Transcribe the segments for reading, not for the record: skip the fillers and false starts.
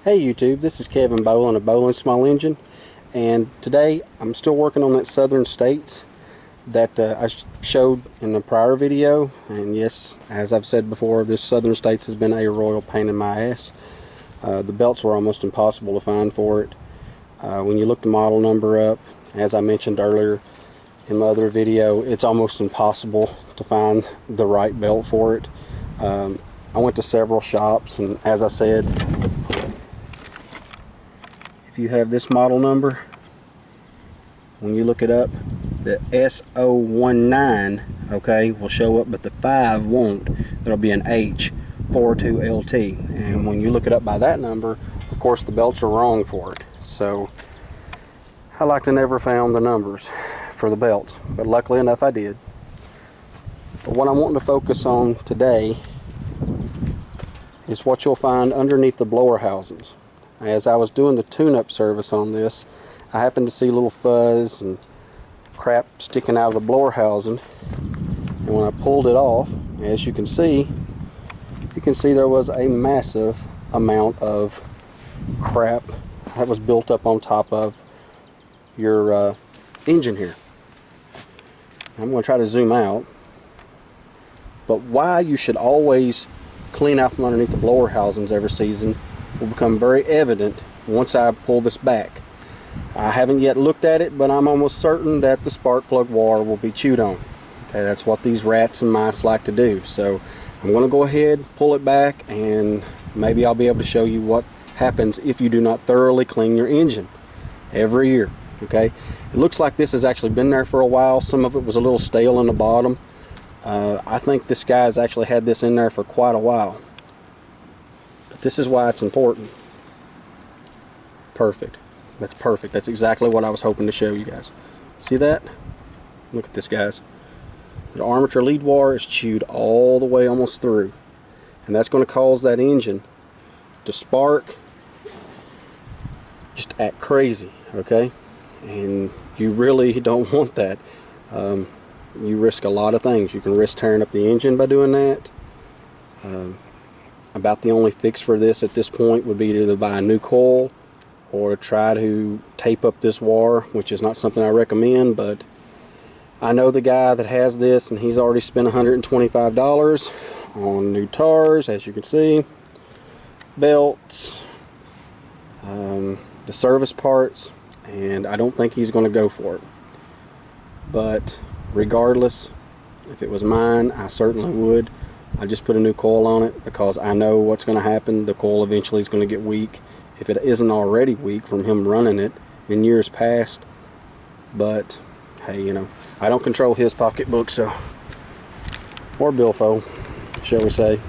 Hey YouTube, this is Kevin Boland of Boland Small Engine, and today I'm still working on that Southern States that I showed in the prior video. And yes, as I've said before, this Southern States has been a royal pain in my ass. The belts were almost impossible to find for it. When you look the model number up, as I mentioned earlier in my other video, it's almost impossible to find the right belt for it. I went to several shops, and as I said, if you have this model number, when you look it up, the S019, okay, will show up, but the 5 won't. There'll be an H42LT, and when you look it up by that number, of course the belts are wrong for it. So I like to never found the numbers for the belts, but luckily enough I did. But what I'm wanting to focus on today is what you'll find underneath the blower housings. As I was doing the tune-up service on this, I happened to see little fuzz and crap sticking out of the blower housing, and when I pulled it off, as you can see there was a massive amount of crap that was built up on top of your engine here. I'm going to try to zoom out, but why you should always clean out from underneath the blower housings every season will become very evident once I pull this back. I haven't yet looked at it, but I'm almost certain that the spark plug wire will be chewed on. Okay, that's what these rats and mice like to do. So I'm going to go ahead, pull it back, and maybe I'll be able to show you what happens if you do not thoroughly clean your engine every year. Okay, it looks like this has actually been there for a while. Some of it was a little stale in the bottom. I think this guy's actually had this in there for quite a while. But this is why it's important. Perfect. That's perfect. That's exactly what I was hoping to show you guys. See that? Look at this, guys. The armature lead wire is chewed all the way almost through. And that's going to cause that engine to spark, just act crazy, okay? And you really don't want that. You risk a lot of things. You can risk tearing up the engine by doing that. About the only fix for this at this point would be to either buy a new coil or try to tape up this wire, which is not something I recommend, but I know the guy that has this, and he's already spent $125 on new tires, as you can see, belts, the service parts, and I don't think he's going to go for it. But regardless, if it was mine, I certainly would. I just put a new coil on it because I know what's going to happen. The coil eventually is going to get weak, if it isn't already weak from him running it in years past. But hey, you know, I don't control his pocketbook, so, or billfold, shall we say.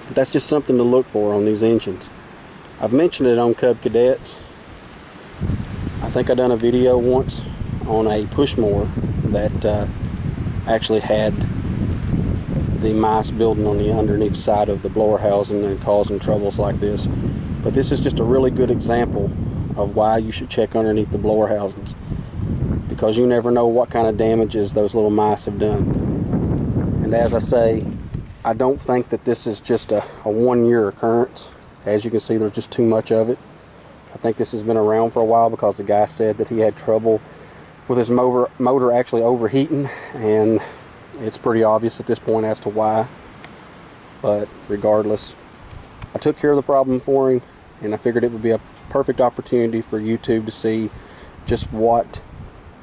But that's just something to look for on these engines. I've mentioned it on Cub Cadets. I think I done a video once on a push mower that actually had the mice building on the underneath side of the blower housing and causing troubles like this. But this is just a really good example of why you should check underneath the blower housings, because you never know what kind of damages those little mice have done. And as I say, I don't think that this is just a 1-year occurrence. As you can see, there's just too much of it. I think this has been around for a while because the guy said that he had trouble with his motor actually overheating, and it's pretty obvious at this point as to why. But regardless, I took care of the problem for him, and I figured it would be a perfect opportunity for YouTube to see just what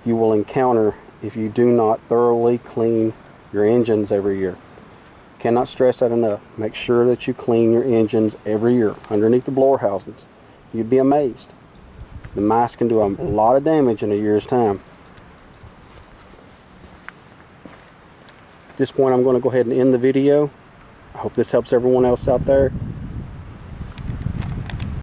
you will encounter if you do not thoroughly clean your engines every year. Cannot stress that enough. Make sure that you clean your engines every year underneath the blower housings. You'd be amazed. The mice can do a lot of damage in a year's time. At this point, I'm going to go ahead and end the video. I hope this helps everyone else out there.